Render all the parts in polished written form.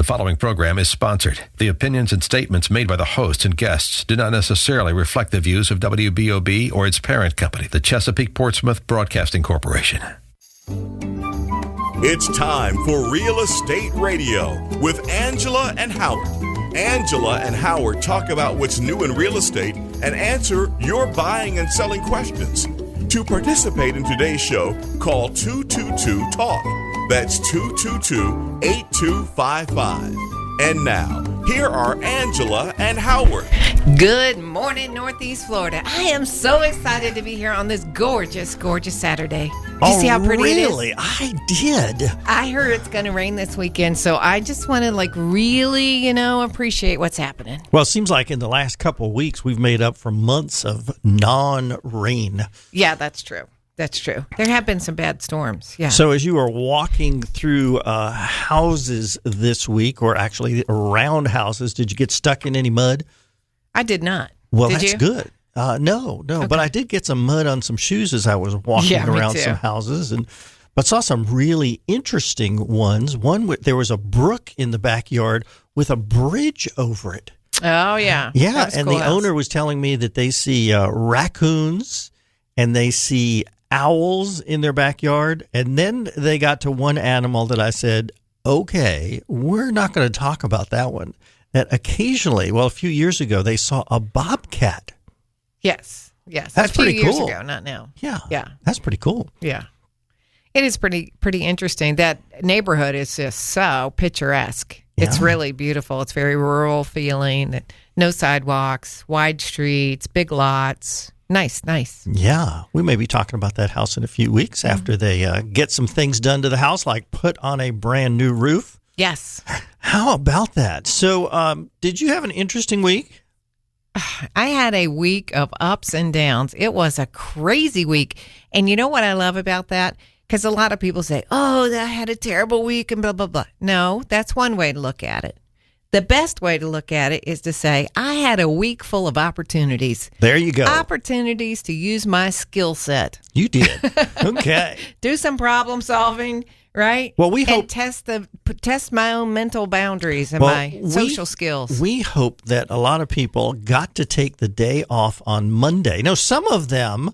The following program is sponsored. The opinions and statements made by the hosts and guests do not necessarily reflect the views of WBOB or its parent company, the Chesapeake Portsmouth Broadcasting Corporation. It's time for Real Estate Radio with Angela and Howard. Angela and Howard talk about what's new in real estate and answer your buying and selling questions. To participate in today's show, call 222-TALK. That's 222-8255. And now, here are Angela and Howard. Good morning, Northeast Florida. I am so excited to be here on this gorgeous, gorgeous Saturday. Did you see how pretty it is? Really? I did. I heard it's going to rain this weekend, so I just want to really, appreciate what's happening. Well, it seems like in the last couple of weeks, we've made up for months of non-rain. Yeah, that's true. That's true. There have been some bad storms. Yeah. So as you are walking through houses this week, or actually around houses, did you get stuck in any mud? I did not. Well, did that's you? good. No. Okay. But I did get some mud on some shoes as I was walking around some houses, but saw some really interesting ones. There was a brook in the backyard with a bridge over it. Oh, yeah. Yeah, and the owner was telling me that they see raccoons and they see owls in their backyard, and then they got to one animal that I said, okay, we're not going to talk about that one. That occasionally, a few years ago, they saw a bobcat. Yes. That's pretty cool. A few years ago, not now. Yeah. That's pretty cool. Yeah. It is pretty interesting. That neighborhood is just so picturesque. Yeah. It's really beautiful. It's very rural feeling. No sidewalks, wide streets, big lots. Nice. Yeah. We may be talking about that house in a few weeks after they get some things done to the house, like put on a brand new roof. Yes. How about that? So did you have an interesting week? I had a week of ups and downs. It was a crazy week. And you know what I love about that? Because a lot of people say, I had a terrible week and blah, blah, blah. No, that's one way to look at it. The best way to look at it is to say, I had a week full of opportunities. There you go. Opportunities to use my skill set. You did. Okay. Do some problem solving, right? Well, we hope test my own mental boundaries and my social skills. We hope that a lot of people got to take the day off on Monday. Now, some of them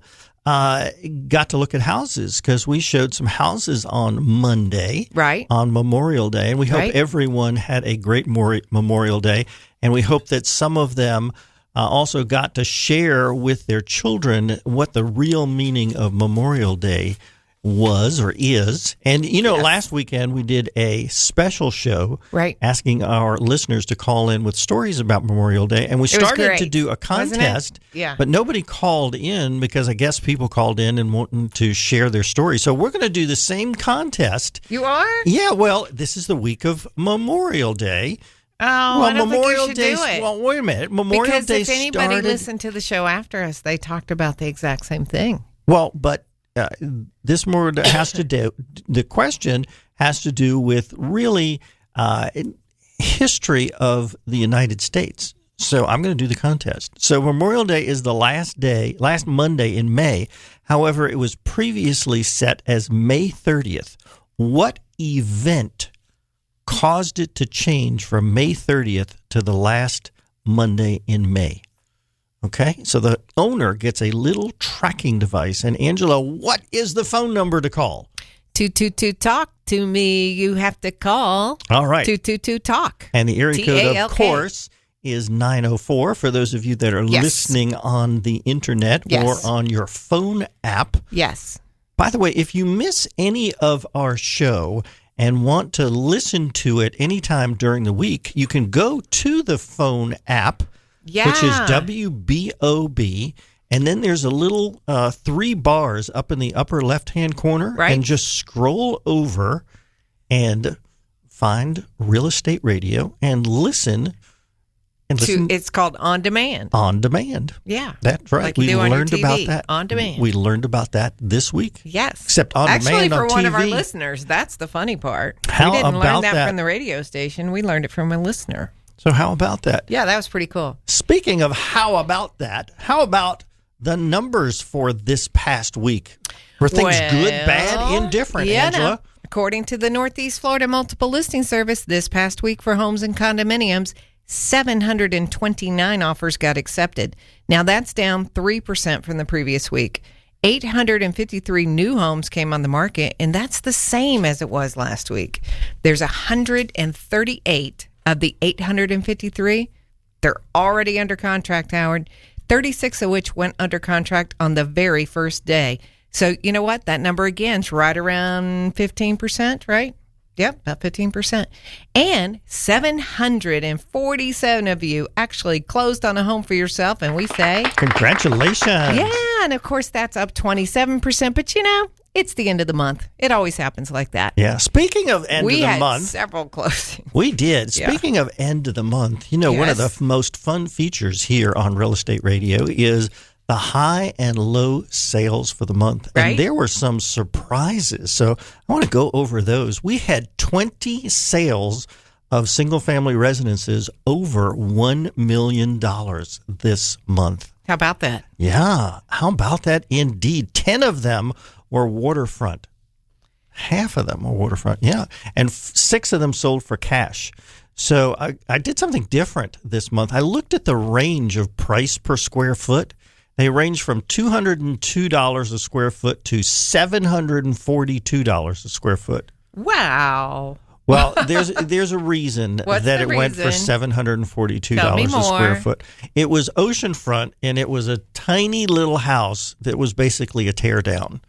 got to look at houses because we showed some houses on Monday, right, on Memorial Day, and we hope everyone had a great Memorial Day, and we hope that some of them also got to share with their children what the real meaning of Memorial Day was or is. And, last weekend we did a special show asking our listeners to call in with stories about Memorial Day. And we started to do a contest, but nobody called in because I guess people called in and wanted to share their story. So we're going to do the same contest. You are? Yeah, well, this is the week of Memorial Day. Oh, I don't think you should do it. Well, wait a minute. Memorial Day if anybody listened to the show after us, they talked about the exact same thing. Well, but this more has to do. The question has to do with really history of the United States. So I'm going to do the contest. So Memorial Day is the last Monday in May. However, it was previously set as May 30th. What event caused it to change from May 30th to the last Monday in May? Okay, so the owner gets a little tracking device. And Angela, what is the phone number to call? 222-TALK to me. You have to call. All right. 222-TALK. And the area code, of course, is 904 for those of you that are listening on the internet or on your phone app. Yes. By the way, if you miss any of our show and want to listen to it anytime during the week, you can go to the phone app. Which is WBOB, and then there's a little 3 bars up in the upper left-hand corner, and just scroll over and find Real Estate Radio and listen. It's called On Demand. On Demand. Yeah. That's right. Like we learned about that. On Demand. We learned about that this week. Yes. Except on demand Actually, for on one TV. of our listeners, that's the funny part. How we didn't about learn that from the radio station. We learned it from a listener. So how about that? Yeah, that was pretty cool. Speaking of how about that, how about the numbers for this past week? Were things good, bad, indifferent, Angela? According to the Northeast Florida Multiple Listing Service, this past week for homes and condominiums, 729 offers got accepted. Now that's down 3% from the previous week. 853 new homes came on the market, and that's the same as it was last week. There's 138 of the 853. They're already under contract, Howard, 36 of which went under contract on the very first day. So you know what? That number again is right around 15%, right? Yep, about 15%. And 747 of you actually closed on a home for yourself, and we say... Congratulations. Yeah, and of course that's up 27%, but you know, it's the end of the month. It always happens like that. Yeah, speaking of end of the month... We had several closings. We did. Yeah. Speaking of end of the month, you know, one of the most fun features here on Real Estate Radio is the high and low sales for the month. Right. And there were some surprises. So I want to go over those. We had 20 sales of single-family residences over $1 million this month. How about that? Yeah. How about that indeed? 10 of them were waterfront. Half of them were waterfront. Yeah. And 6 of them sold for cash. So I did something different this month. I looked at the range of price per square foot. They range from $202 a square foot to $742 a square foot. Wow. Well, there's a reason that it went for $742 a square foot. It was oceanfront, and it was a tiny little house that was basically a tear down.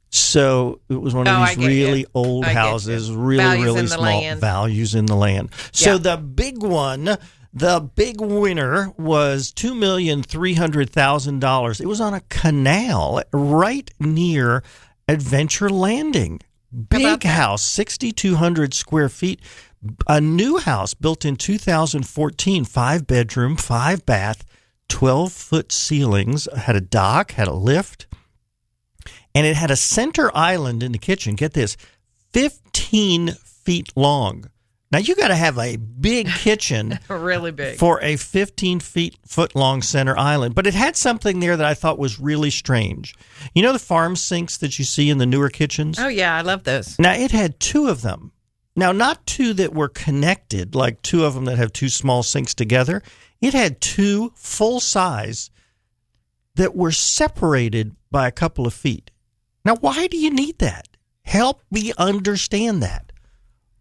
So it was one of these really old houses, really small values in the land. So the big one... The big winner was $2,300,000. It was on a canal right near Adventure Landing. Big house, 6,200 square feet. A new house built in 2014, 5-bedroom, 5-bath, 12-foot ceilings, had a dock, had a lift, and it had a center island in the kitchen. Get this, 15 feet long. Now, you got to have a big kitchen really big for a 15-foot long center island. But it had something there that I thought was really strange. You know the farm sinks that you see in the newer kitchens? Oh, yeah, I love those. Now, it had 2 of them. Now, not 2 that were connected, like 2 of them that have 2 small sinks together. It had 2 full-size that were separated by a couple of feet. Now, why do you need that? Help me understand that.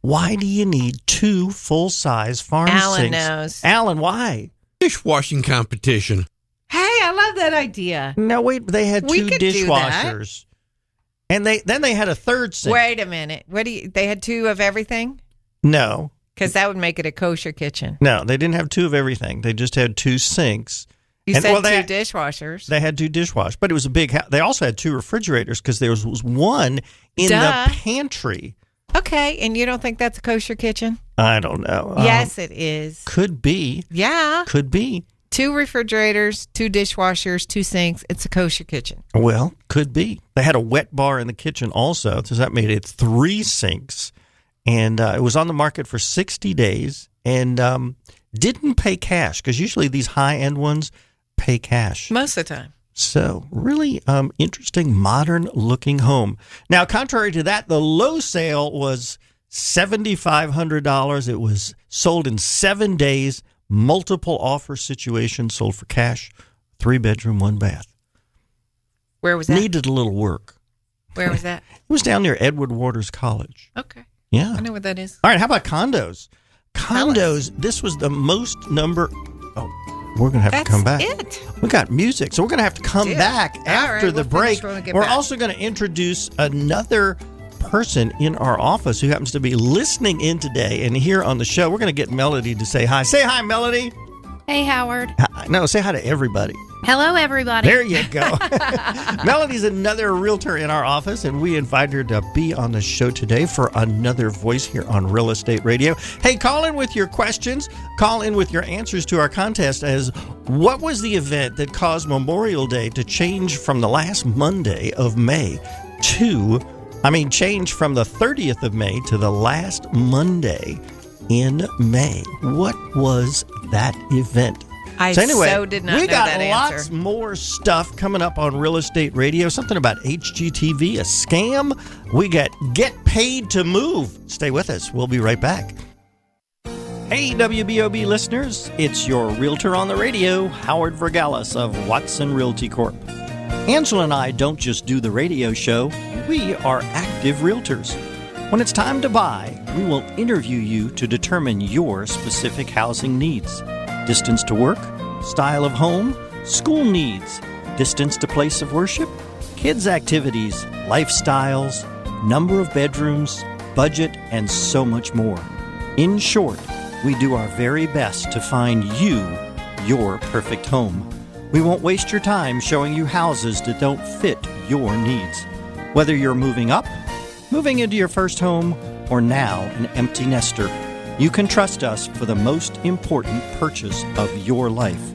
Why do you need 2 full-size farm sinks? Alan knows. Alan, why? Dishwashing competition. Hey, I love that idea. No, wait, they had 2 dishwashers. And then they had a third sink. Wait a minute. They had 2 of everything? No. Because that would make it a kosher kitchen. No, they didn't have 2 of everything. They just had 2 sinks. You said 2 dishwashers. They had 2 dishwashers, but it was a big house. They also had 2 refrigerators because there was one in the pantry. Okay, and you don't think that's a kosher kitchen? I don't know. Yes, it is. Could be. Yeah. Could be. 2 refrigerators, 2 dishwashers, 2 sinks. It's a kosher kitchen. Well, could be. They had a wet bar in the kitchen also, so that made it 3 sinks. And it was on the market for 60 days and didn't pay cash because usually these high-end ones pay cash. Most of the time. So really interesting, modern-looking home. Now, contrary to that, the low sale was $7,500. It was sold in 7 days, multiple offer situations, sold for cash, 3-bedroom, 1-bath. Where was that? Needed a little work. Where was that? It was down near Edward Waters College. Okay. Yeah. I know what that is. All right, how about condos? Condos, this was the most number... Oh, we're going to have to come back. That's it. We got music, so we're going to have to come back after the break. We're back. Also going to introduce another person in our office who happens to be listening in today and here on the show. We're going to get Melody to say hi. Say hi, Melody. Hey, Howard. No, say hi to everybody. Hello, everybody. There you go. Melody's another realtor in our office, and we invite her to be on the show today for another voice here on Real Estate Radio. Hey, call in with your questions. Call in with your answers to our contest as what was the event that caused Memorial Day to change from the last Monday of May change from the 30th of May to the last Monday in May. What was that event? I so did not know that answer. We got lots more stuff coming up on Real Estate Radio. Something about HGTV, a scam. We got Get Paid to Move. Stay with us. We'll be right back. Hey, WBOB listeners. It's your realtor on the radio, Howard Vergalis of Watson Realty Corp. Angela and I don't just do the radio show. We are active realtors. When it's time to buy, we will interview you to determine your specific housing needs. Distance to work, style of home, school needs, distance to place of worship, kids' activities, lifestyles, number of bedrooms, budget, and so much more. In short, we do our very best to find you your perfect home. We won't waste your time showing you houses that don't fit your needs. Whether you're moving up, moving into your first home, or now an empty nester, you can trust us for the most important purchase of your life.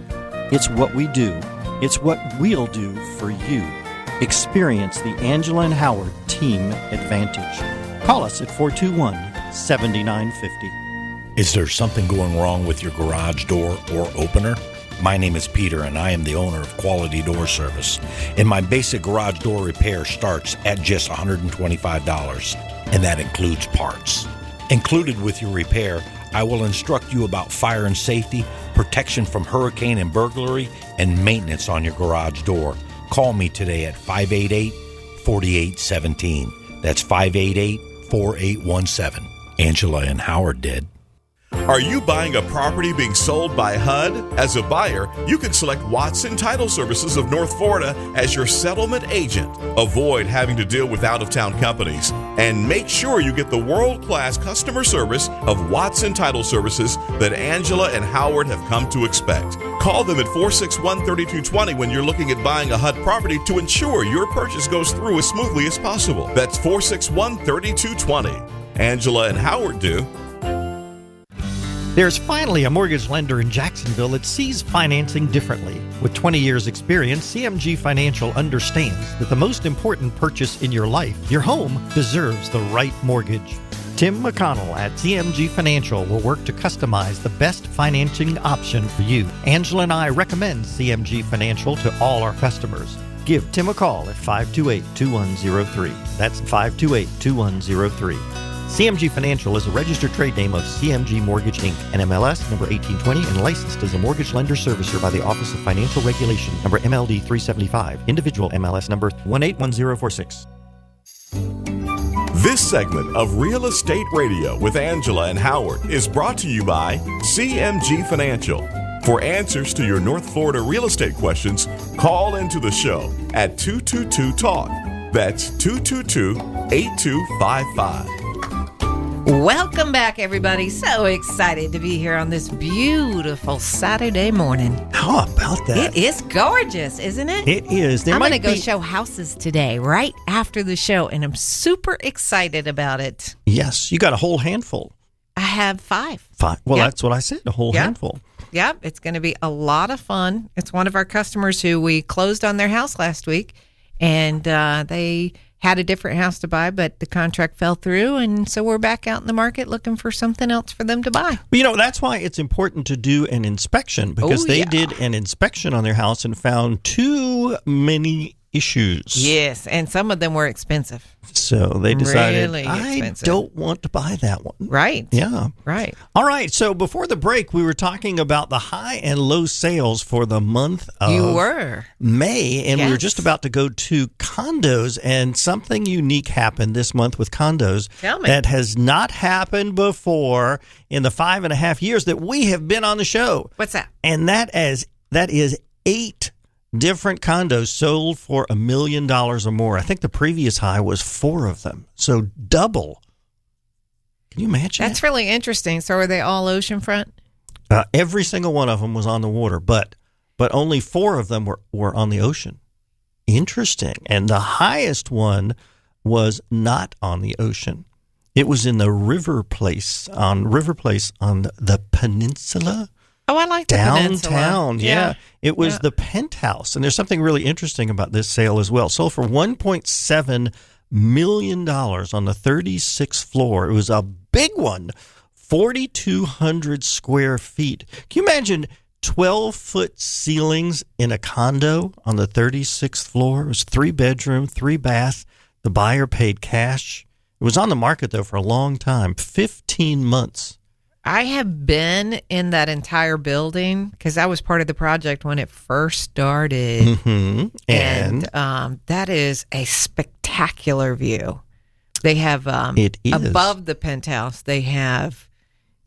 It's what we do. It's what we'll do for you. Experience the Angela and Howard Team Advantage. Call us at 421-7950. Is there something going wrong with your garage door or opener? My name is Peter, and I am the owner of Quality Door Service. And my basic garage door repair starts at just $125, and that includes parts. Included with your repair, I will instruct you about fire and safety, protection from hurricane and burglary, and maintenance on your garage door. Call me today at 588-4817. That's 588-4817. Angela and Howard did. Are you buying a property being sold by HUD? As a buyer, you can select Watson Title Services of North Florida as your settlement agent. Avoid having to deal with out-of-town companies and make sure you get the world-class customer service of Watson Title Services that Angela and Howard have come to expect. Call them at 461-3220 when you're looking at buying a HUD property to ensure your purchase goes through as smoothly as possible. That's 461-3220. Angela and Howard do. There's finally a mortgage lender in Jacksonville that sees financing differently. With 20 years' experience, CMG Financial understands that the most important purchase in your life, your home, deserves the right mortgage. Tim McConnell at CMG Financial will work to customize the best financing option for you. Angela and I recommend CMG Financial to all our customers. Give Tim a call at 528-2103. That's 528-2103. CMG Financial is a registered trade name of CMG Mortgage, Inc., NMLS number 1820, and licensed as a mortgage lender servicer by the Office of Financial Regulation, number MLD 375, individual MLS number 181046. This segment of Real Estate Radio with Angela and Howard is brought to you by CMG Financial. For answers to your North Florida real estate questions, call into the show at 222-TALK. That's 222-8255. Welcome back, everybody. So excited to be here on this beautiful Saturday morning. How about that? It is gorgeous, isn't it? It is. I'm going to go show houses today, right after the show, and I'm super excited about it. Yes, you got a whole handful. I have 5. 5. Well, That's what I said, a whole handful. Yep, it's going to be a lot of fun. It's one of our customers who we closed on their house last week, and they had a different house to buy, but the contract fell through, and so we're back out in the market looking for something else for them to buy. Well, that's why it's important to do an inspection, because they did an inspection on their house and found too many issues. Yes, and some of them were expensive. So they decided, really I don't want to buy that one. Right. Yeah. Right. All right. So before the break, we were talking about the high and low sales for the month of May. And we were just about to go to condos. And something unique happened this month with condos that has not happened before in the 5.5 years that we have been on the show. What's that? And that is 8 different condos sold for $1 million or more. I think the previous high was 4 of them. So double. Can you imagine? That's really interesting. So are they all oceanfront? Every single one of them was on the water, but only 4 of them were on the ocean. Interesting. And the highest one was not on the ocean. It was in the River Place on the peninsula. Oh, I like the peninsula. Downtown, yeah. It was the penthouse. And there's something really interesting about this sale as well. Sold for $1.7 million on the 36th floor. It was a big one, 4,200 square feet. Can you imagine 12-foot ceilings in a condo on the 36th floor. It was 3-bedroom, 3-bath. The buyer paid cash. It was on the market, though, for a long time, 15 months. I have been in that entire building because I was part of the project when it first started. Mm-hmm. And that is a spectacular view. They have it is. Above the penthouse, they have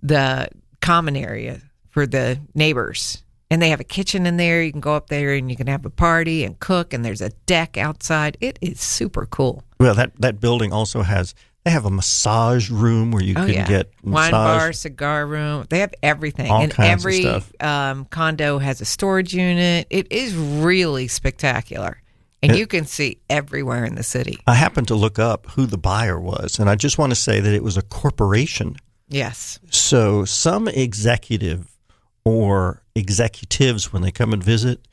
the common area for the neighbors. And they have a kitchen in there. You can go up there and you can have a party and cook. And there's a deck outside. It is super cool. Well, that building also has, they have a massage room where you can get massage. Wine bar, cigar room. They have everything. All and kinds every of stuff. Condo has a storage unit. It is really spectacular. And you can see everywhere in the city. I happened to look up who the buyer was, and I just want to say that it was a corporation. Yes. So some executive or executives, when they come and visit,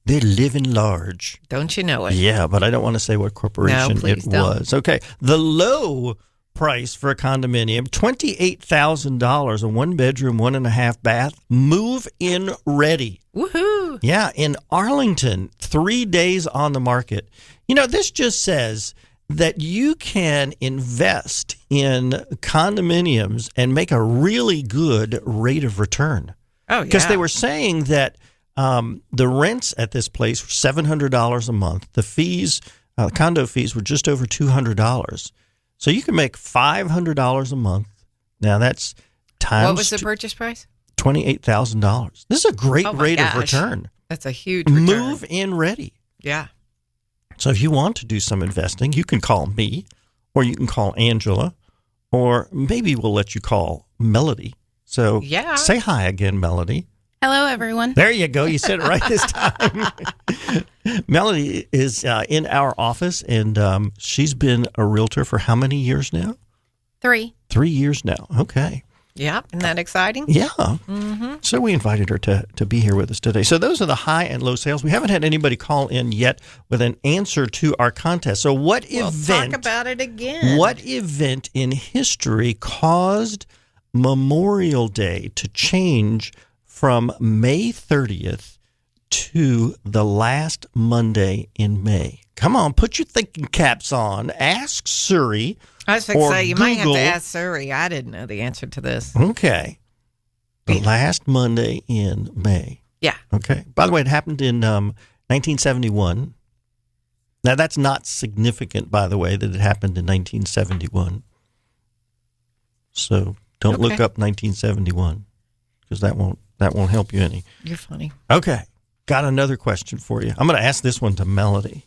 they're living large. Don't you know it? Yeah, but I don't want to say what corporation please it don't. was. Okay, the low price for a condominium, $28,000, a 1-bedroom, 1.5 bath, move-in ready. Woohoo! Yeah, in Arlington, 3 days on the market. You know, this just says that you can invest in condominiums and make a really good rate of return. Oh, yeah. Because they were saying that the rents at this place were $700 a month. The fees, condo fees, were just over $200. So you can make $500 a month. Now that's times. What was the purchase price? $28,000. This is a great rate of return. That's a huge return. Move in ready. Yeah. So if you want to do some investing, you can call me, or you can call Angela, or maybe we'll let you call Melody. So say hi again, Melody. Hello, everyone. There you go. You said it right this time. Melody is in our office, and she's been a realtor for how many years now? 3. 3 years now. Okay. Yeah. Isn't that exciting? Yeah. Mm-hmm. So we invited her to be here with us today. So those are the high and low sales. We haven't had anybody call in yet with an answer to our contest. So what event? Talk about it again. What event in history caused Memorial Day to change from May 30th to the last Monday in May? Come on, put your thinking caps on. Ask Siri. I was going to say, you might have Google. to ask Siri. I didn't know the answer to this. Okay. The last Monday in May. Yeah. Okay. By the way, it happened in 1971. Now, that's not significant, by the way, that it happened in 1971. So don't look up 1971 because that won't help you any. You're funny. Okay. Got another question for you. I'm going to ask this one to Melody.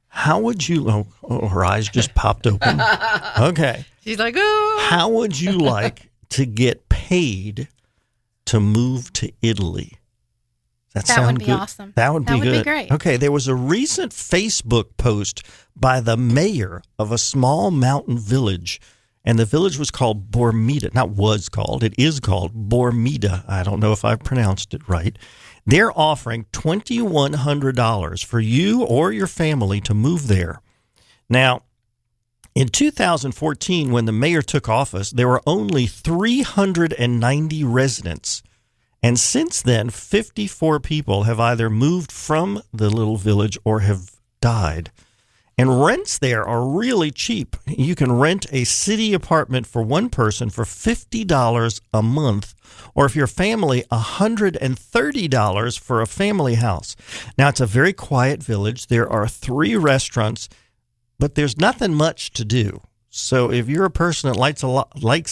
How would you, her eyes just popped open. Okay. She's like, oh. How would you like to get paid to move to Italy? That would be awesome. That would be good. Be great. Okay, there was a recent Facebook post by the mayor of a small mountain village, and the village was called Bormida. Not was called, it is called Bormida. I don't know if I pronounced it right. They're offering $2,100 for you or your family to move there. Now, in 2014, when the mayor took office, there were only 390 residents. And since then, 54 people have either moved from the little village or have died. And rents there are really cheap. You can rent a city apartment for one person for $50 a month, or if you're a family, $130 for a family house. Now, it's a very quiet village. There are 3 restaurants, but there's nothing much to do. So if you're a person that likes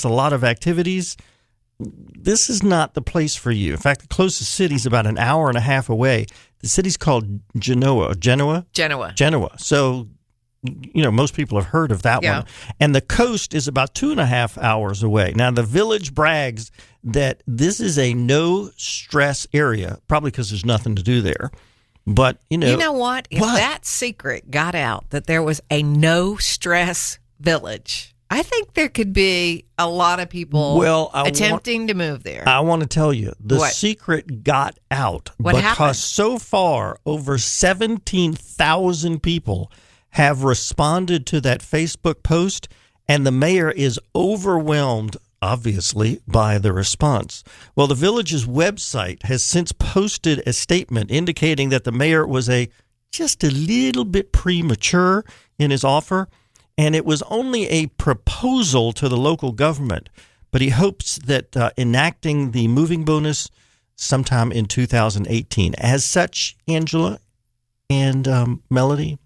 a lot of activities, this is not the place for you. In fact, the closest city is about an hour and a half away. The city's called Genoa. So, you know, most people have heard of that one. And the coast is about 2.5 hours away. Now, the village brags that this is a no-stress area, probably because there's nothing to do there. But, you know what? If that secret got out that there was a no-stress village, I think there could be a lot of people attempting to move there. I want to tell you, the secret got out because happened? So far, over 17,000 people have responded to that Facebook post, and the mayor is overwhelmed obviously, by the response. Well, the village's website has since posted a statement indicating that the mayor was just a little bit premature in his offer, and it was only a proposal to the local government. But he hopes that enacting the moving bonus sometime in 2018. As such, Angela and Melody,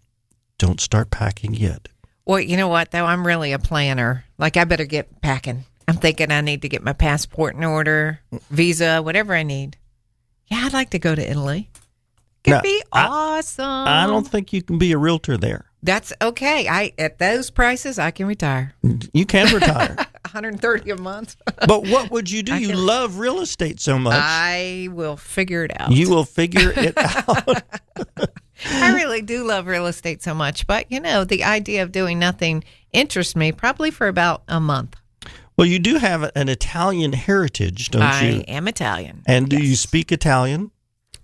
don't start packing yet. Well, you know what, though? I'm really a planner. Like, I better get packing. I'm thinking I need to get my passport in order, visa, whatever I need. Yeah, I'd like to go to Italy. It'd be awesome. I don't think you can be a realtor there. That's okay. At those prices, I can retire. You can retire. $130 a month. But what would you do? You love real estate so much. I will figure it out. You will figure it out. I really do love real estate so much. But, the idea of doing nothing interests me probably for about a month. Well, you do have an Italian heritage, don't you? I am Italian. And do you speak Italian?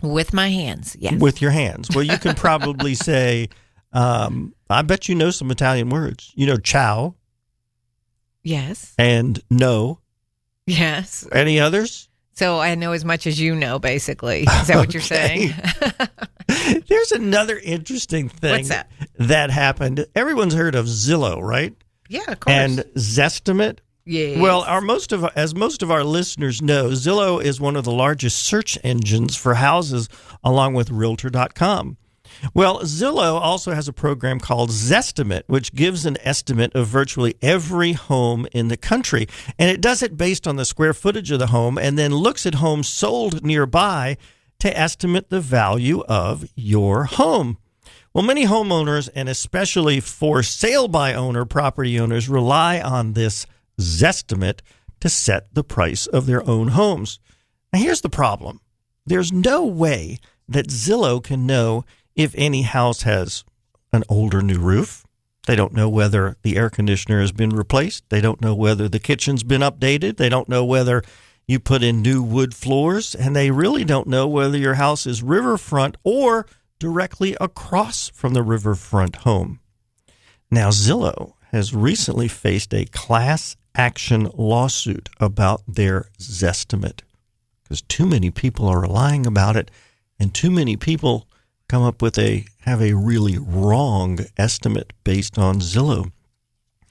With my hands, yes. With your hands. Well, you can probably say, I bet you know some Italian words. You know, ciao. Yes. And no. Yes. Any others? So I know as much as you know, basically. Is that what you're saying? There's another interesting thing. What's that happened. Everyone's heard of Zillow, right? Yeah, of course. And Zestimate. Yes. Well, most of our listeners know, Zillow is one of the largest search engines for houses, along with Realtor.com. Well, Zillow also has a program called Zestimate, which gives an estimate of virtually every home in the country. And it does it based on the square footage of the home and then looks at homes sold nearby to estimate the value of your home. Well, many homeowners, and especially for sale by owner property owners, rely on this Zestimate to set the price of their own homes. Now, here's the problem. There's no way that Zillow can know if any house has an older new roof. They don't know whether the air conditioner has been replaced. They don't know whether the kitchen's been updated. They don't know whether you put in new wood floors. And they really don't know whether your house is riverfront or directly across from the riverfront home. Now, Zillow has recently faced a class action lawsuit about their Zestimate because too many people are relying about it, and too many people come up with have a really wrong estimate based on Zillow.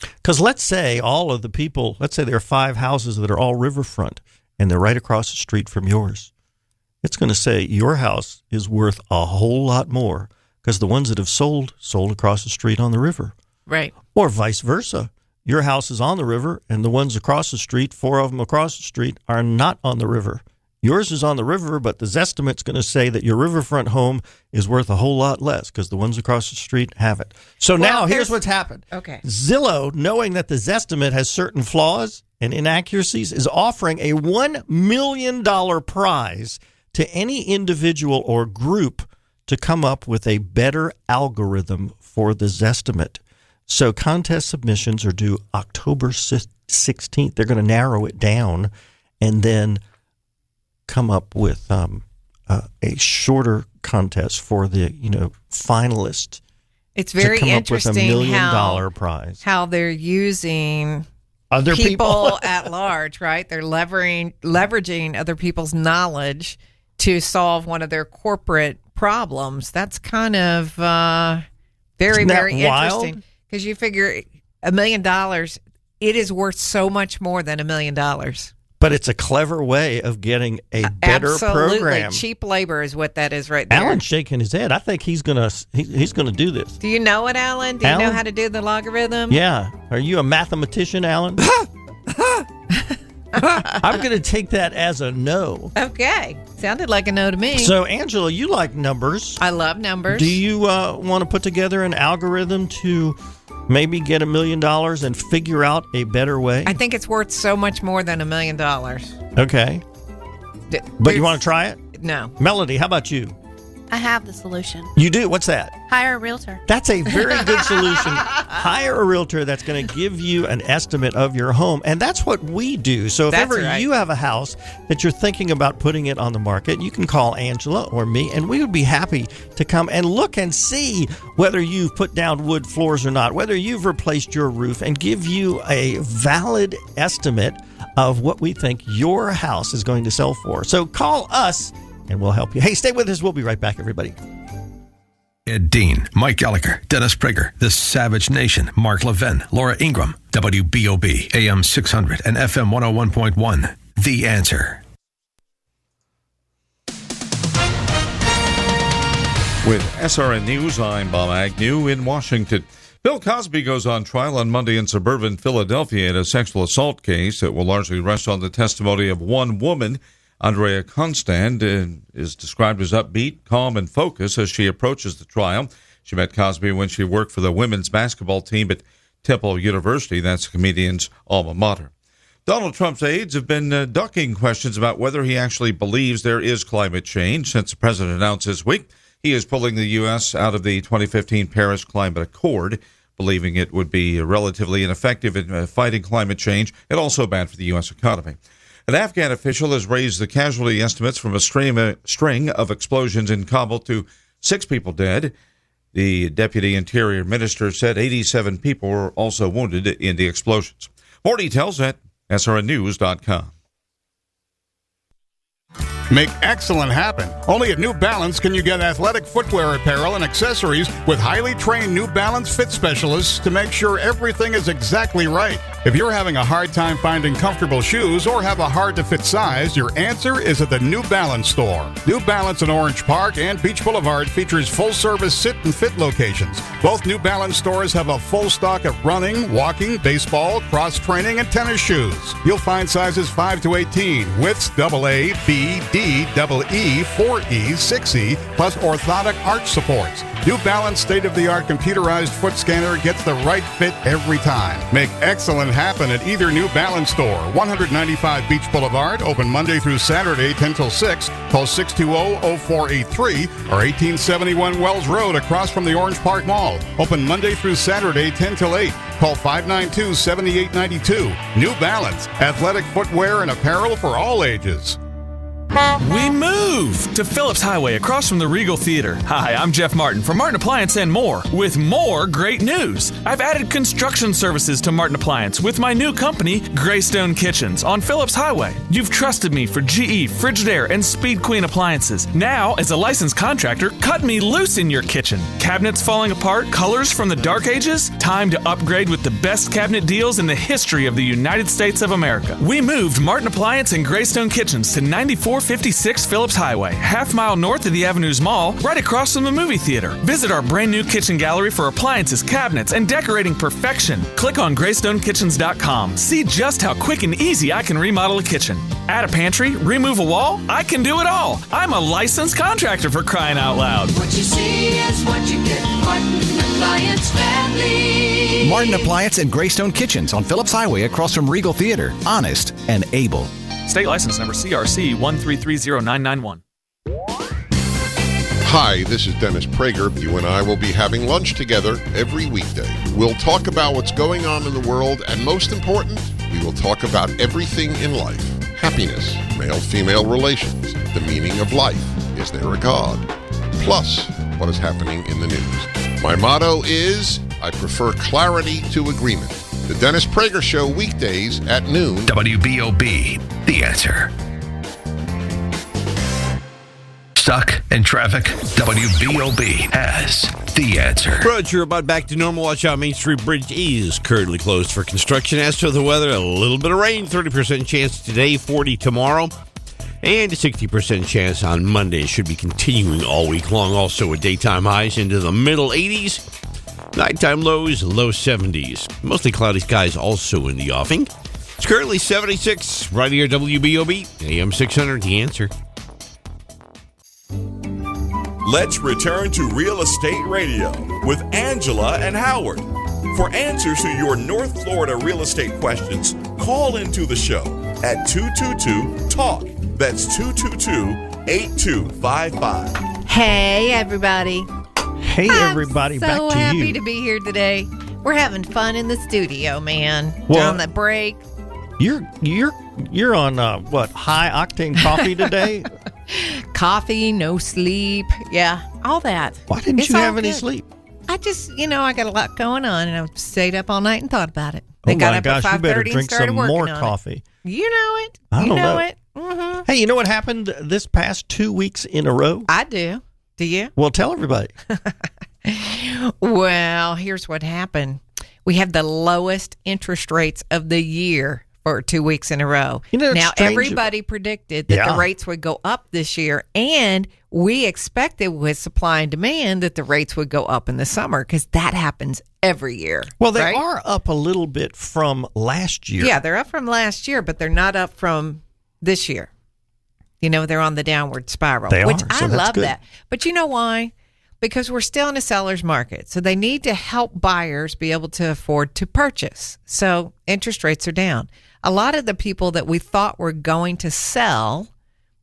Because let's say there are 5 houses that are all riverfront and they're right across the street from yours. It's going to say your house is worth a whole lot more because the ones that have sold across the street on the river. Right. Or vice versa. Your house is on the river and the ones across the street, 4 of them across the street, are not on the river. Yours is on the river, but the Zestimate's going to say that your riverfront home is worth a whole lot less because the ones across the street have it. So now here's what's happened. Okay. Zillow, knowing that the Zestimate has certain flaws and inaccuracies, is offering a $1 million prize to any individual or group to come up with a better algorithm for the Zestimate. So contest submissions are due October 16th. They're going to narrow it down and then come up with a shorter contest for the finalists. It's very to come interesting up with $1 million prize. How they're using other people at large, right? They're leveraging other people's knowledge to solve one of their corporate problems. That's kind of very, very interesting. Because you figure $1 million, it is worth so much more than $1 million. But it's a clever way of getting a better program. Cheap labor is what that is right there. Alan's shaking his head. I think he's gonna do this. Do you know it, Alan? Do you know how to do the logarithm? Yeah. Are you a mathematician, Alan? I'm going to take that as a no. Okay. Sounded like a no to me. So, Angela, you like numbers. I love numbers. Do you want to put together an algorithm to maybe get $1 million and figure out a better way? I think it's worth so much more than $1 million. Okay. But you want to try it? No. Melody, how about you? I have the solution. You do? What's that? Hire a realtor. That's a very good solution. Hire a realtor that's going to give you an estimate of your home. And that's what we do. So if you have a house that you're thinking about putting it on the market, you can call Angela or me, and we would be happy to come and look and see whether you've put down wood floors or not, whether you've replaced your roof, and give you a valid estimate of what we think your house is going to sell for. So call us and we'll help you. Hey, stay with us. We'll be right back, everybody. Ed Dean, Mike Gallagher, Dennis Prager, The Savage Nation, Mark Levin, Laura Ingram, WBOB, AM 600 and FM 101.1. The Answer. With SRN News, I'm Bob Agnew in Washington. Bill Cosby goes on trial on Monday in suburban Philadelphia in a sexual assault case that will largely rest on the testimony of one woman. Andrea Constand is described as upbeat, calm, and focused as she approaches the trial. She met Cosby when she worked for the women's basketball team at Temple University. That's the comedian's alma mater. Donald Trump's aides have been ducking questions about whether he actually believes there is climate change since the president announced this week he is pulling the U.S. out of the 2015 Paris Climate Accord, believing it would be relatively ineffective in fighting climate change and also bad for the U.S. economy. An Afghan official has raised the casualty estimates from a string of explosions in Kabul to 6 people dead. The deputy interior minister said 87 people were also wounded in the explosions. More details at srnnews.com. Make excellent happen. Only at New Balance can you get athletic footwear apparel and accessories with highly trained New Balance fit specialists to make sure everything is exactly right. If you're having a hard time finding comfortable shoes or have a hard-to-fit size, your answer is at the New Balance store. New Balance in Orange Park and Beach Boulevard features full-service sit and fit locations. Both New Balance stores have a full stock of running, walking, baseball, cross-training, and tennis shoes. You'll find sizes 5 to 18, widths AA, B, D, EE, 4E, 6E, plus orthotic arch supports. New Balance state-of-the-art computerized foot scanner gets the right fit every time. Make excellent happen at either New Balance store, 195 Beach Boulevard, open Monday through Saturday, 10 till 6. Call 620-0483 or 1871 Wells Road across from the Orange Park Mall. Open Monday through Saturday, 10 till 8. Call 592-7892. New Balance, athletic footwear and apparel for all ages. We moved to Phillips Highway across from the Regal Theater. Hi, I'm Jeff Martin from Martin Appliance and More with more great news. I've added construction services to Martin Appliance with my new company, Greystone Kitchens, on Phillips Highway. You've trusted me for GE, Frigidaire, and Speed Queen appliances. Now, as a licensed contractor, cut me loose in your kitchen. Cabinets falling apart, colors from the dark ages? Time to upgrade with the best cabinet deals in the history of the United States of America. We moved Martin Appliance and Greystone Kitchens to 9456 Phillips Highway, half-mile north of the Avenues Mall, right across from the movie theater. Visit our brand new kitchen gallery for appliances, cabinets, and decorating perfection. Click on GreysstoneKitchens.com. See just how quick and easy I can remodel a kitchen. Add a pantry, remove a wall, I can do it all. I'm a licensed contractor, for crying out loud. What you see is what you get. Martin Appliance Family. Martin Appliance and Greystone Kitchens on Phillips Highway across from Regal Theater. Honest and able. State license number CRC 1330991. Hi, this is Dennis Prager. You and I will be having lunch together every weekday. We'll talk about what's going on in the world, and most important, we will talk about everything in life. Happiness, male-female relations, the meaning of life, is there a God? Plus, what is happening in the news. My motto is, I prefer clarity to agreement. The Dennis Prager Show, weekdays at noon. WBOB, The Answer. Stuck in traffic? WBOB has The Answer. Roads are about back to normal. Watch out, Main Street Bridge is currently closed for construction. As for the weather, a little bit of rain, 30% chance today, 40 tomorrow, and a 60% chance on Monday. It should be continuing all week long. Also with daytime highs into the middle 80s. Nighttime lows, low 70s. Mostly cloudy skies also in the offing. It's currently 76 right here, WBOB, AM 600, The Answer. Let's return to Real Estate Radio with Angela and Howard. For answers to your North Florida real estate questions, call into the show at 222-TALK. That's 222-8255. Hey, everybody. Hey, everybody, back to you. So happy to be here today. We're having fun in the studio, man. Well, on the break. You're on what, high octane coffee today? Coffee, no sleep, yeah, all that. Why didn't you have any sleep? I just, I got a lot going on, and I stayed up all night and thought about it. Oh my gosh, you better drink some more coffee. You know it. I don't know it. Mm-hmm. Hey, you know what happened this past 2 weeks in a row? I do. Do you? Well, tell everybody. Well, here's what happened. We have the lowest interest rates of the year for 2 weeks in a row. You know, now, strange. everybody predicted that the rates would go up this year, and we expected with supply and demand that the rates would go up in the summer because that happens every year. Well, they are up a little bit from last year. Yeah, they're up from last year, but they're not up from this year. You know, they're on the downward spiral, which I love that. But you know why? Because we're still in a seller's market. So they need to help buyers be able to afford to purchase. So interest rates are down. A lot of the people that we thought were going to sell,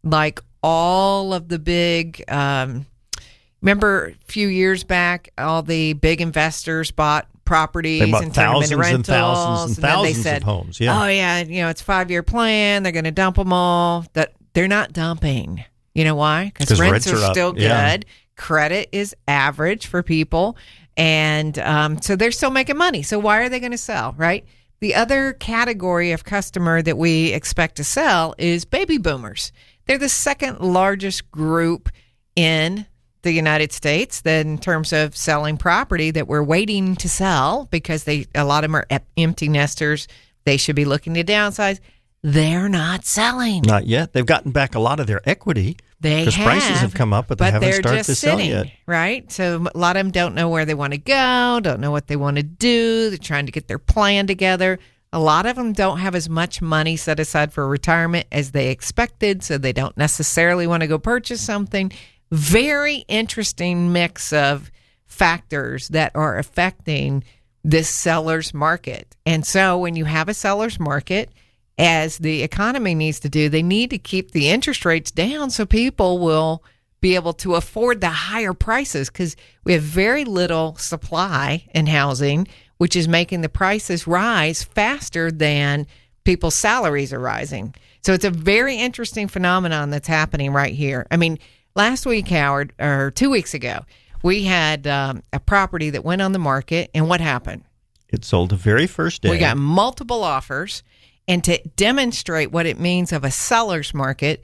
like all of the big, remember a few years back, all the big investors bought properties they bought and turned them into rentals. And thousands and thousands they said, of homes. Yeah. Oh, yeah, you know, it's a 5-year plan. They're going to dump them all. That they're not dumping. You know why? Because rents are still good. Yeah. Credit is average for people. And so they're still making money. So why are they going to sell, right? The other category of customer that we expect to sell is baby boomers. They're the second largest group in the United States that in terms of selling property that we're waiting to sell because a lot of them are empty nesters. They should be looking to downsize. They're not selling. Not yet. They've gotten back a lot of their equity. Because prices have come up, but they haven't started just to sell sitting, yet. Right? So a lot of them don't know where they want to go, don't know what they want to do. They're trying to get their plan together. A lot of them don't have as much money set aside for retirement as they expected, so they don't necessarily want to go purchase something. Very interesting mix of factors that are affecting this seller's market. And so when you have a seller's market, as the economy needs to do, they need to keep the interest rates down so people will be able to afford the higher prices because we have very little supply in housing, which is making the prices rise faster than people's salaries are rising. So it's a very interesting phenomenon that's happening right here. I mean, last week, Howard, or 2 weeks ago, we had a property that went on the market, and what happened? It sold the very first day. We got multiple offers. And to demonstrate what it means of a seller's market,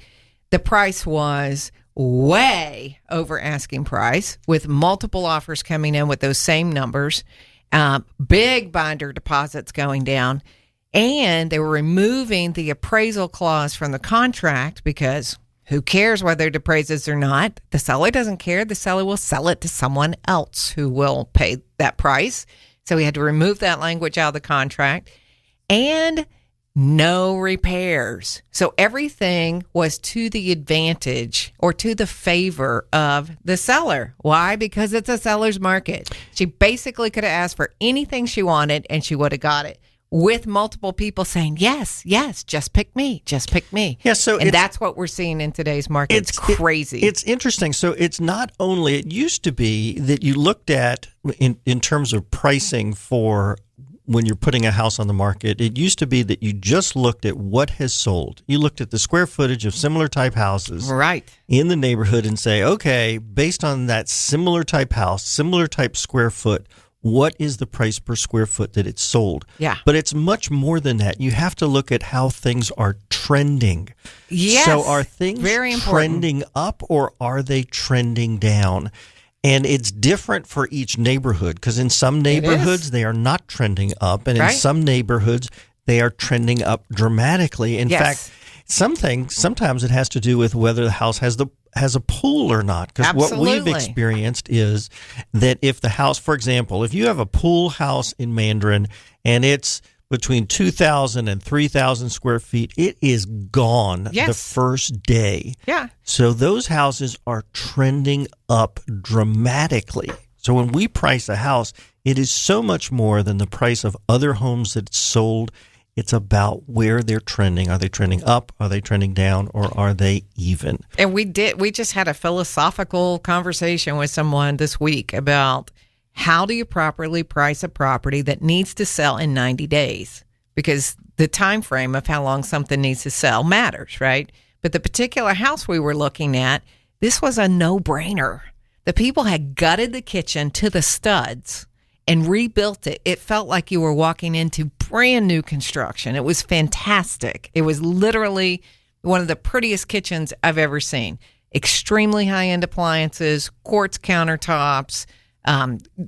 the price was way over asking price with multiple offers coming in with those same numbers, big binder deposits going down, and they were removing the appraisal clause from the contract because who cares whether it appraises or not? The seller doesn't care. The seller will sell it to someone else who will pay that price. So we had to remove that language out of the contract. And no repairs. So everything was to the advantage or to the favor of the seller. Why? Because it's a seller's market. She basically could have asked for anything she wanted and she would have got it with multiple people saying, yes, just pick me, just pick me. Yeah, so and that's what we're seeing in today's market. It's crazy. It's interesting. So it's not only, it used to be that you looked at in terms of pricing for when you're putting a house on the market, it used to be that you just looked at what has sold. You looked at the square footage of similar type houses in the neighborhood and say, okay, based on that similar type house, similar type square foot, what is the price per square foot that it's sold? Yeah. But it's much more than that. You have to look at how things are trending. Yes. So are things very trending up or are they trending down? And it's different for each neighborhood because in some neighborhoods they are not trending up, and in some neighborhoods they are trending up dramatically. In fact, sometimes it has to do with whether the house has a pool or not. Because what we've experienced is that if the house, for example, if you have a pool house in Mandarin and it's between 2,000 and 3,000 square feet, it is gone the first day. Yeah. So those houses are trending up dramatically. So when we price a house, it is so much more than the price of other homes that's sold. It's about where they're trending. Are they trending up? Are they trending down? Or are they even? And we just had a philosophical conversation with someone this week about how do you properly price a property that needs to sell in 90 days? Because the time frame of how long something needs to sell matters, right? But the particular house we were looking at, this was a no-brainer. The people had gutted the kitchen to the studs and rebuilt it. It felt like you were walking into brand new construction. It was fantastic. It was literally one of the prettiest kitchens I've ever seen. Extremely high-end appliances, quartz countertops,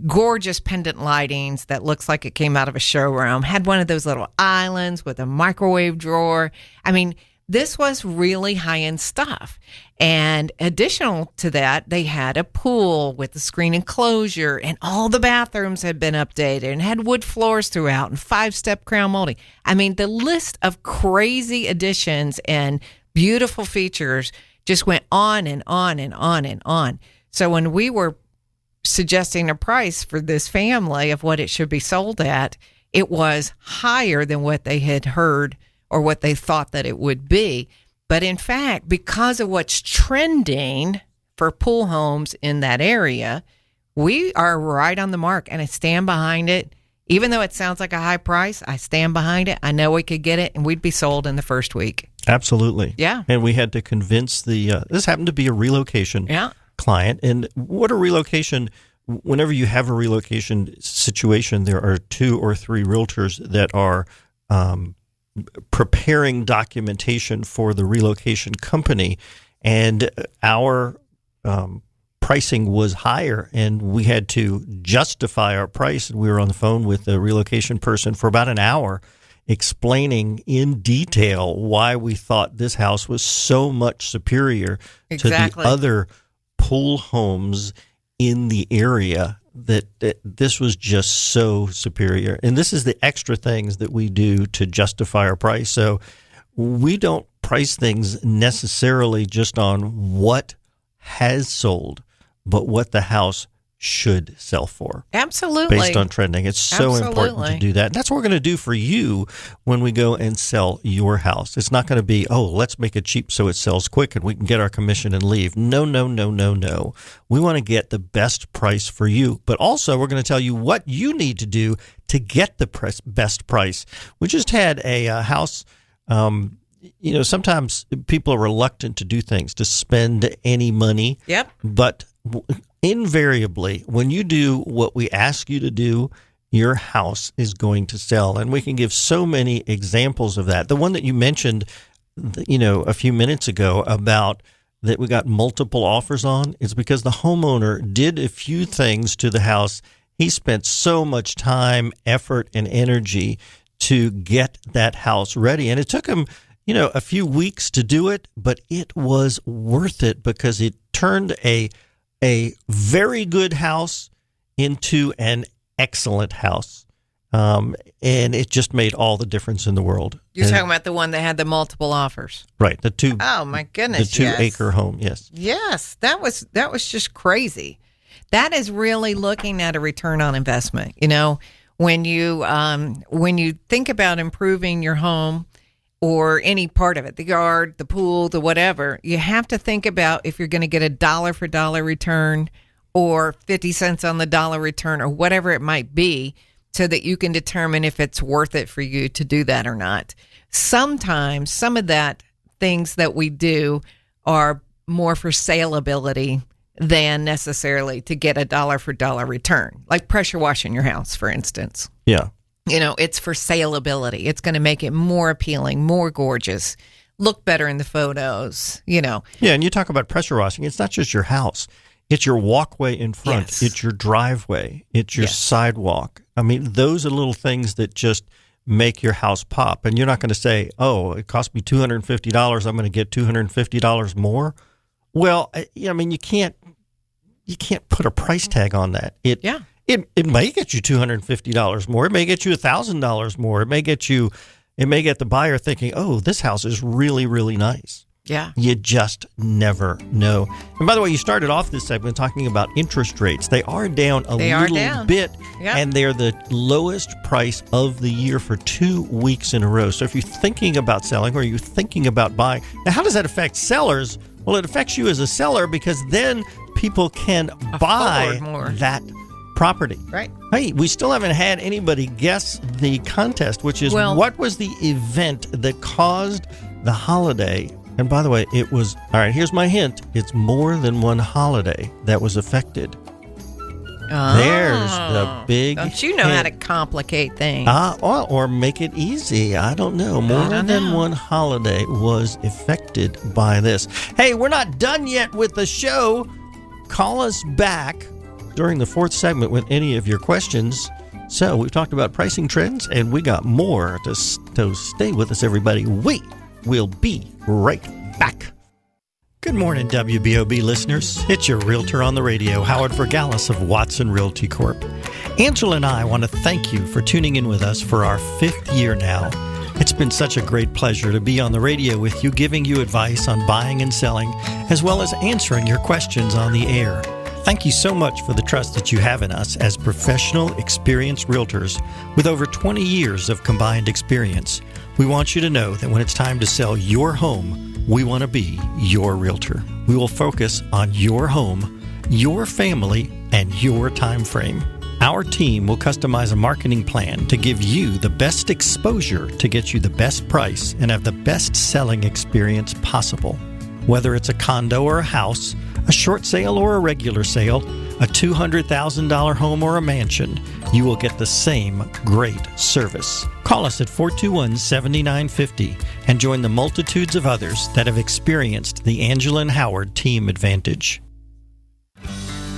gorgeous pendant lightings that looks like it came out of a showroom. Had one of those little islands with a microwave drawer. I mean, this was really high-end stuff. And additional to that, they had a pool with a screen enclosure, and all the bathrooms had been updated and had wood floors throughout and 5-step crown molding. I mean, the list of crazy additions and beautiful features just went on and on and on and on. So when we were suggesting a price for this family of what it should be sold at, it was higher than what they had heard or what they thought that it would be. But in fact, because of what's trending for pool homes in that area, we are right on the mark, and I stand behind it. Even though it sounds like a high price, I stand behind it. I know we could get it, and we'd be sold in the first week. Absolutely. Yeah. And we had to convince this happened to be a relocation client. And what a relocation, whenever you have a relocation situation, there are 2 or 3 realtors that are preparing documentation for the relocation company. And our pricing was higher, and we had to justify our price. And we were on the phone with the relocation person for about an hour, explaining in detail why we thought this house was so much superior to the other pool homes in the area, that this was just so superior. And this is the extra things that we do to justify our price. So we don't price things necessarily just on what has sold, but what the house should sell for. Absolutely. Based on trending. It's so important to do that. And that's what we're going to do for you when we go and sell your house. It's not going to be, let's make it cheap so it sells quick and we can get our commission and leave. No. We want to get the best price for you. But also, we're going to tell you what you need to do to get the best price. We just had a house. Sometimes people are reluctant to do things, to spend any money. Yep. But invariably, when you do what we ask you to do, your house is going to sell. And we can give so many examples of that. The one that you mentioned, a few minutes ago about that we got multiple offers on, is because the homeowner did a few things to the house. He spent so much time, effort, and energy to get that house ready. And it took him a few weeks to do it, but it was worth it because it turned a very good house into an excellent house. And it just made all the difference in the world. You're talking about the one that had the multiple offers. Right. The 2. Oh my goodness. The 2-acre home. Yes. Yes. That was just crazy. That is really looking at a return on investment. When you think about improving your home, or any part of it, the yard, the pool, the whatever, you have to think about if you're going to get a dollar for dollar return or 50 cents on the dollar return or whatever it might be, so that you can determine if it's worth it for you to do that or not. Sometimes some of that things that we do are more for saleability than necessarily to get a dollar for dollar return, like pressure washing your house, for instance. Yeah. It's for saleability. It's going to make it more appealing, more gorgeous, look better in the photos, Yeah, and you talk about pressure washing. It's not just your house. It's your walkway in front. Yes. It's your driveway. It's your sidewalk. I mean, those are little things that just make your house pop. And you're not going to say, it cost me $250. I'm going to get $250 more. Well, you can't put a price tag on that. It may get you $250 more. It may get you $1,000 more. It may get the buyer thinking, this house is really, really nice. Yeah. You just never know. And by the way, you started off this segment talking about interest rates. They are down a little bit, and they're the lowest price of the year for 2 weeks in a row. So if you're thinking about selling or you're thinking about buying, now how does that affect sellers? Well, it affects you as a seller because then people can buy that property. Right. Hey, we still haven't had anybody guess the contest, which is what was the event that caused the holiday? And by the way, it was, all right, here's my hint. It's more than one holiday that was affected. There's the big Don't you know how to complicate things? Or make it easy. I don't know. More than one holiday was affected by this. Hey, we're not done yet with the show. Call us back during the fourth segment with any of your questions. So we've talked about pricing trends, and we got more to stay with us, everybody. We will be right back. Good morning, WBOB listeners. It's your Realtor on the Radio, Howard Vergalis of Watson Realty Corp. Angela and I want to thank you for tuning in with us for our 5th year now. It's been such a great pleasure to be on the radio with you, giving you advice on buying and selling, as well as answering your questions on the air. Thank you so much for the trust that you have in us as professional, experienced realtors with over 20 years of combined experience. We want you to know that when it's time to sell your home, we want to be your realtor. We will focus on your home, your family, and your time frame. Our team will customize a marketing plan to give you the best exposure to get you the best price and have the best selling experience possible. Whether it's a condo or a house, a short sale or a regular sale, a $200,000 home or a mansion, you will get the same great service. Call us at 421-7950 and join the multitudes of others that have experienced the Angela and Howard team advantage.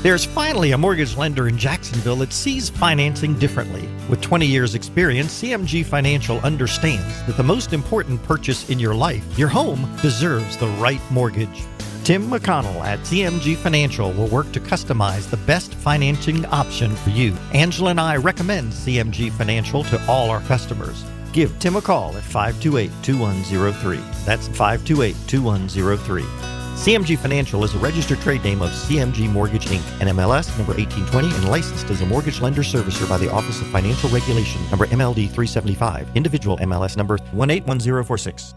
There's finally a mortgage lender in Jacksonville that sees financing differently. With 20 years experience, CMG Financial understands that the most important purchase in your life, your home, deserves the right mortgage. Tim McConnell at CMG Financial will work to customize the best financing option for you. Angela and I recommend CMG Financial to all our customers. Give Tim a call at 528-2103. That's 528-2103. CMG Financial is a registered trade name of CMG Mortgage, Inc., NMLS number 1820, and licensed as a mortgage lender servicer by the Office of Financial Regulation, number MLD 375, individual MLS number 181046.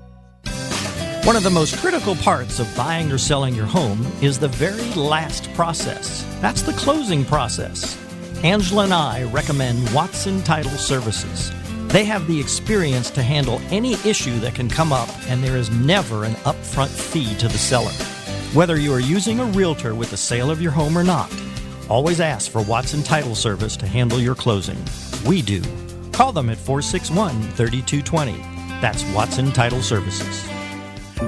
One of the most critical parts of buying or selling your home is the very last process. That's the closing process. Angela and I recommend Watson Title Services. They have the experience to handle any issue that can come up, and there is never an upfront fee to the seller. Whether you are using a realtor with the sale of your home or not, always ask for Watson Title Service to handle your closing. We do. Call them at 461-3220. That's Watson Title Services.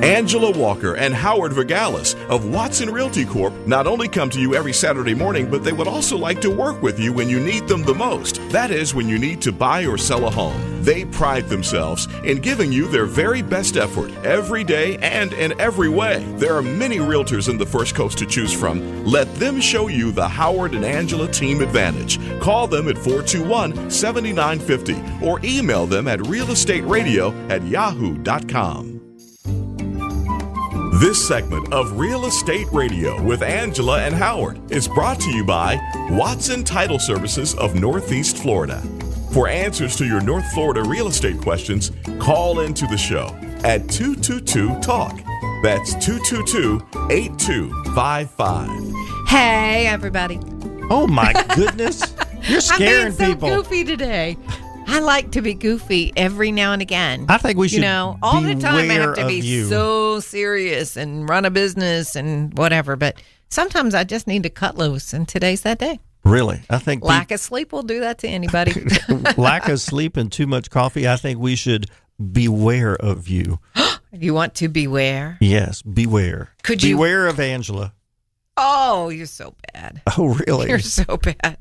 Angela Walker and Howard Vergalis of Watson Realty Corp. not only come to you every Saturday morning, but they would also like to work with you when you need them the most. That is, when you need to buy or sell a home. They pride themselves in giving you their very best effort every day and in every way. There are many realtors in the First Coast to choose from. Let them show you the Howard and Angela team advantage. Call them at 421-7950 or email them at realestateradio@yahoo.com. This segment of Real Estate Radio with Angela and Howard is brought to you by Watson Title Services of Northeast Florida. For answers to your North Florida real estate questions, call into the show at 222-TALK. That's 222-8255. Hey, everybody. Oh, my goodness. You're scaring I'm being so people. goofy today. I like to be goofy every now and again. I think we should all the time I have to be you. so serious and run a business and whatever. But sometimes I just need to cut loose, and today's that day. Really? I think lack of sleep will do that to anybody. Lack of sleep and too much coffee, I think we should beware of you. You want to beware? Yes, beware. Could you beware of Angela? Oh, you're so bad. Oh, really? You're so bad.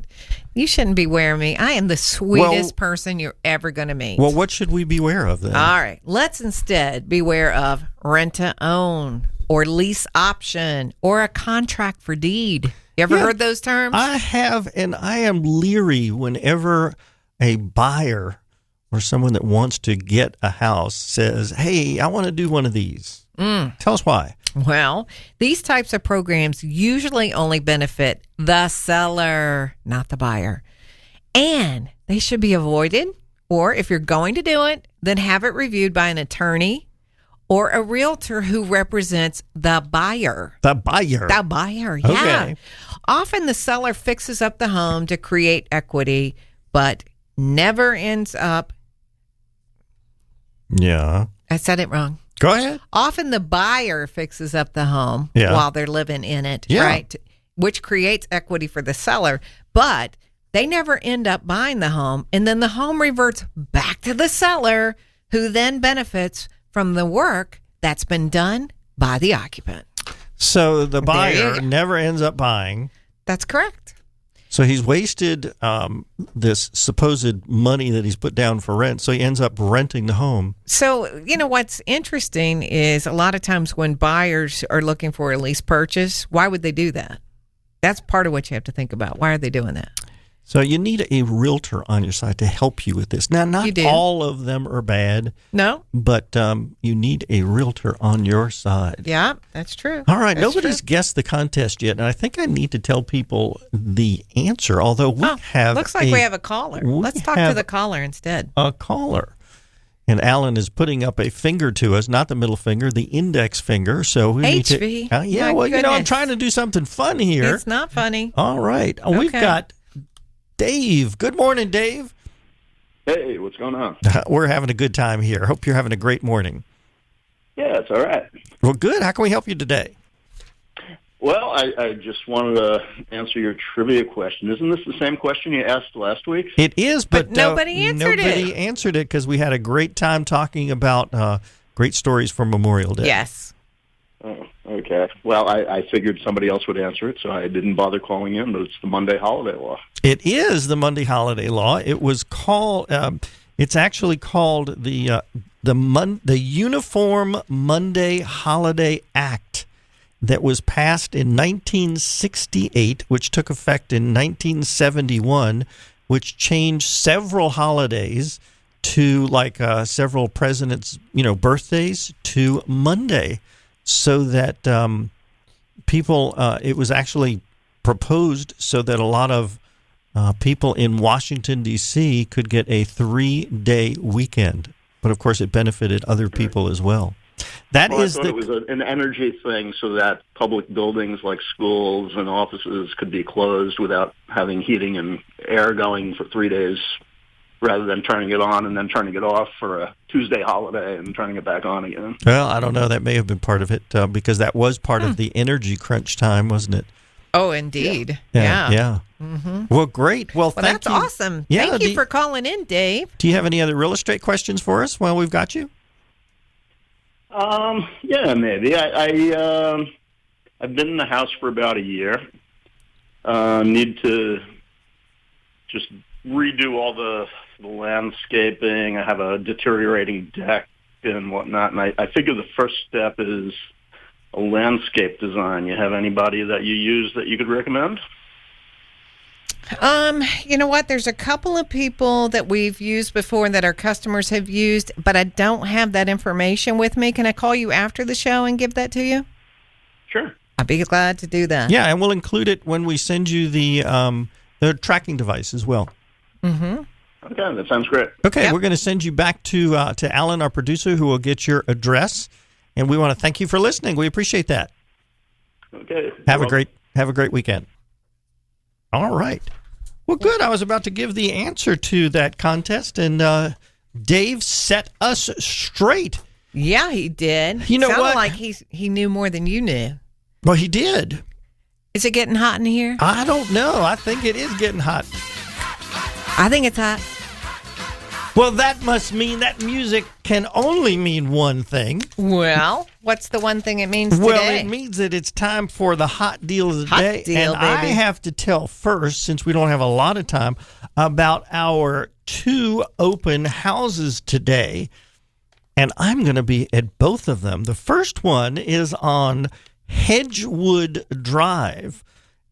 You shouldn't beware me. I am the sweetest person you're ever going to meet. Well, what should we beware of then? All right. Let's instead beware of rent-to-own or lease option or a contract for deed. You ever heard those terms? I have, and I am leery whenever a buyer or someone that wants to get a house says, hey, I want to do one of these. Tell us why. Well, these types of programs usually only benefit the seller, not the buyer. And they should be avoided, or if you're going to do it, then have it reviewed by an attorney or a realtor who represents the buyer. The buyer. The buyer, yeah. Okay. Often the seller fixes up the home to create equity, but never ends up. Yeah. I said it wrong. Go ahead. Often the buyer fixes up the home while they're living in it, right? which creates equity for the seller, but they never end up buying the home. And then the home reverts back to the seller, who then benefits from the work that's been done by the occupant. So the buyer never ends up buying. That's correct. So he's wasted this supposed money that he's put down for rent, so he ends up renting the home. So, what's interesting is a lot of times when buyers are looking for a lease purchase, why would they do that? That's part of what you have to think about. Why are they doing that? So you need a realtor on your side to help you with this. Now, not all of them are bad. No. But you need a realtor on your side. Yeah, that's true. All right. Nobody's guessed the contest yet. And I think I need to tell people the answer, although we have looks like we have a caller. Let's talk to the caller instead. A caller. And Alan is putting up a finger to us, not the middle finger, the index finger. So we need to. Yeah, well, I'm trying to do something fun here. It's not funny. All right. Okay. We've got Dave. Good morning, Dave. Hey, what's going on? We're having a good time here. Hope you're having a great morning. Yeah, it's all right. Well, good. How can we help you today? Well, I just wanted to answer your trivia question. Isn't this the same question you asked last week? It is, but nobody answered Nobody answered it because we had a great time talking about great stories for Memorial Day. Yes. Oh, okay. Well, I figured somebody else would answer it, so I didn't bother calling in, but it's the Monday holiday law. It is the Monday holiday law. It was called, it's actually called the Uniform Monday Holiday Act that was passed in 1968, which took effect in 1971, which changed several holidays to several presidents' birthdays to Monday. So that people, it was actually proposed so that a lot of people in Washington, D.C. could get a 3-day weekend. But, of course, it benefited other people as well. I thought it was an energy thing so that public buildings like schools and offices could be closed without having heating and air going for 3 days, rather than turning it on and then turning it off for a Tuesday holiday and turning it back on again. Well, I don't know. That may have been part of it because that was part of the energy crunch time, wasn't it? Oh, indeed. Yeah. Mm-hmm. Well, great. Well, thank that's you. Awesome. Yeah, thank you for calling in, Dave. Do you have any other real estate questions for us while we've got you? Yeah, maybe. I've been in the house for about a year. Need to just redo all the landscaping. I have a deteriorating deck and whatnot, and I figure the first step is a landscape design. You have anybody that you use that you could recommend? You know what? There's a couple of people that we've used before that our customers have used, but I don't have that information with me. Can I call you after the show and give that to you? Sure. I'd be glad to do that. Yeah, and we'll include it when we send you the tracking device as well. Mm-hmm. Okay, that sounds great. Okay, We're going to send you back to Alan, our producer, who will get your address, and we want to thank you for listening. We appreciate that. Okay. Have a great weekend. All right. Well, good. I was about to give the answer to that contest, and Dave set us straight. Yeah, he did. You know Sounded what? like he knew more than you knew. Well, he did. Is it getting hot in here? I don't know. I think it is getting hot. I think it's hot. Well, that must mean that music can only mean one thing. Well, what's the one thing it means Well, today? it means that it's time for the hot deal of the Hot day. deal, and baby. I have to tell first, since we don't have a lot of time, about our 2 open houses today. And I'm going to be at both of them. The first one is on Hedgewood Drive,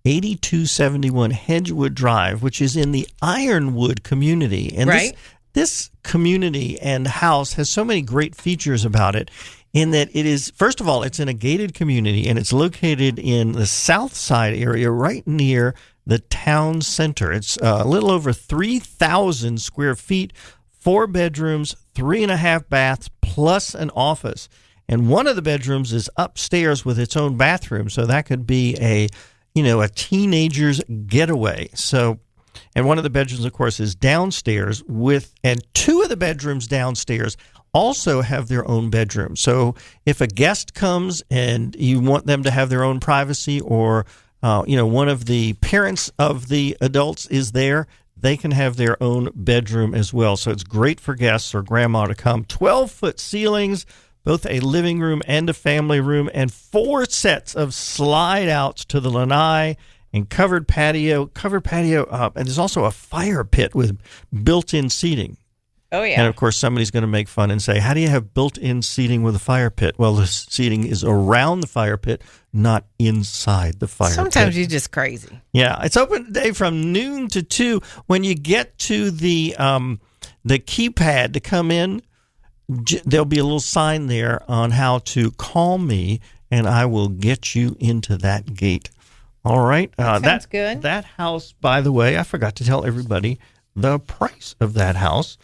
8271 Hedgewood Drive, which is in the Ironwood community. And right. This community and house has so many great features about it in that it is, first of all, it's in a gated community and it's located in the south side area right near the town center. It's a little over 3,000 square feet, 4 bedrooms, 3.5 baths, plus an office. And one of the bedrooms is upstairs with its own bathroom, so that could be a teenager's getaway. So, and one of the bedrooms, of course, is downstairs and 2 of the bedrooms downstairs also have their own bedroom. So if a guest comes and you want them to have their own privacy or one of the parents of the adults is there, they can have their own bedroom as well. So it's great for guests or grandma to come. 12-foot ceilings, both a living room and a family room, and 4 sets of slide-outs to the lanai and covered patio, and there's also a fire pit with built-in seating. Oh, yeah. And, of course, somebody's going to make fun and say, how do you have built-in seating with a fire pit? Well, the seating is around the fire pit, not inside the fire pit. Sometimes you're just crazy. Yeah. It's open today from noon to 2. When you get to the keypad to come in, there'll be a little sign there on how to call me, and I will get you into that gate. All right. Sounds good. That house, by the way, I forgot to tell everybody the price of that house.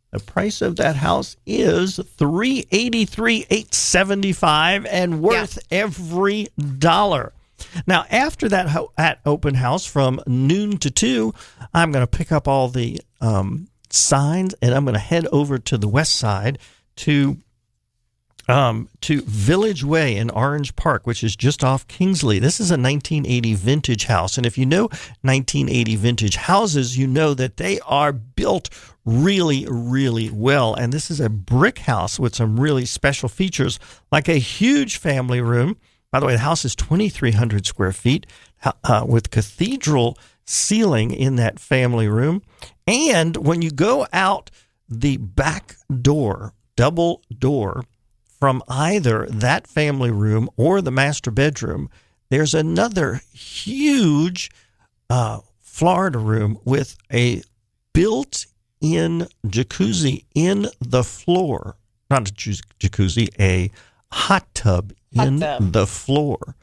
The price of that house is $383,875 and worth every dollar. Now, after that at open house from noon to 2, I'm going to pick up all the signs, and I'm going to head over to the west side to Village Way in Orange Park, which is just off Kingsley. This is a 1980 vintage house, and if you know 1980 vintage houses, you know that they are built really, really well. And this is a brick house with some really special features, like a huge family room. By the way, the house is 2,300 square feet with cathedral ceiling in that family room. And when you go out the back door, double door, from either that family room or the master bedroom, there's another huge Florida room with a built-in jacuzzi in the floor. Not a jacuzzi, a hot tub in the floor.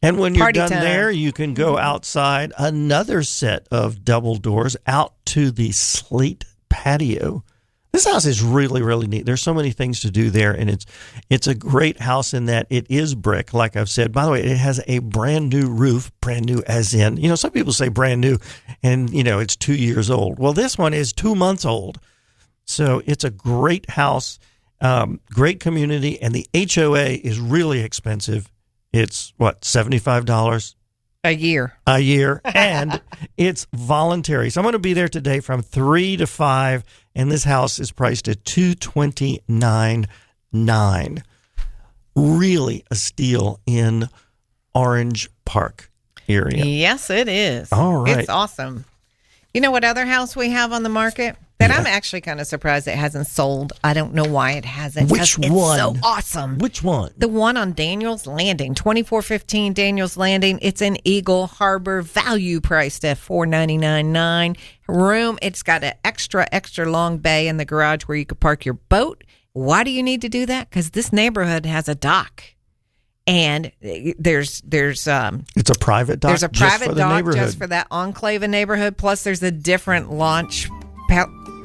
And when you're done there, you can go outside another set of double doors out to the slate patio. This house is really, really neat. There's so many things to do there, and it's a great house in that it is brick, like I've said. By the way, it has a brand new roof, brand new as in, some people say brand new, and, it's 2 years old. Well, this one is 2 months old. So it's a great house, great community, and the HOA is really expensive. It's, $75? A year, and it's voluntary. So I'm going to be there today from 3 to 5, and this house is priced at $229,900. Really a steal in Orange Park area. Yes, it is. All right. It's awesome. You know what other house we have on the market that I'm actually kind of surprised it hasn't sold? I don't know why it hasn't. Which one? It's so awesome. Which one? The one on Daniels Landing, 2415 Daniels Landing. It's in Eagle Harbor, value priced at $499,900. Room, it's got an extra long bay in the garage where you could park your boat. Why do you need to do that? Because this neighborhood has a dock. And there's it's a private dock. There's a private dock just for that enclave neighborhood. Plus, there's a different launch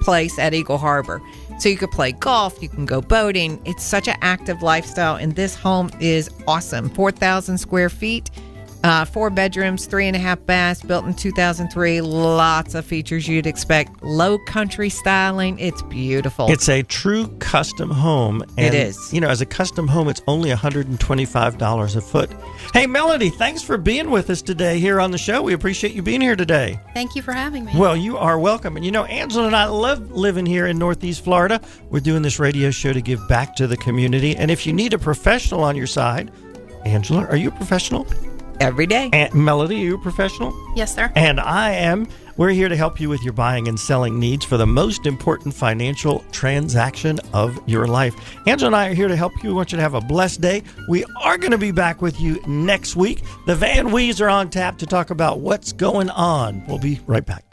place at Eagle Harbor. So you could play golf, you can go boating. It's such an active lifestyle, and this home is awesome. 4,000 square feet, 4 bedrooms, 3.5 baths, built in 2003. Lots of features you'd expect. Low country styling. It's beautiful. It's a true custom home. And, it is. As a custom home, it's only $125 a foot. Hey, Melody, thanks for being with us today here on the show. We appreciate you being here today. Thank you for having me. Well, you are welcome. And Angela and I love living here in Northeast Florida. We're doing this radio show to give back to the community. And if you need a professional on your side, Angela, are you a professional? Every day. And Melody, are you a professional? Yes, sir. And I am. We're here to help you with your buying and selling needs for the most important financial transaction of your life. Angela and I are here to help you. We want you to have a blessed day. We are going to be back with you next week. The Van Wees are on tap to talk about what's going on. We'll be right back.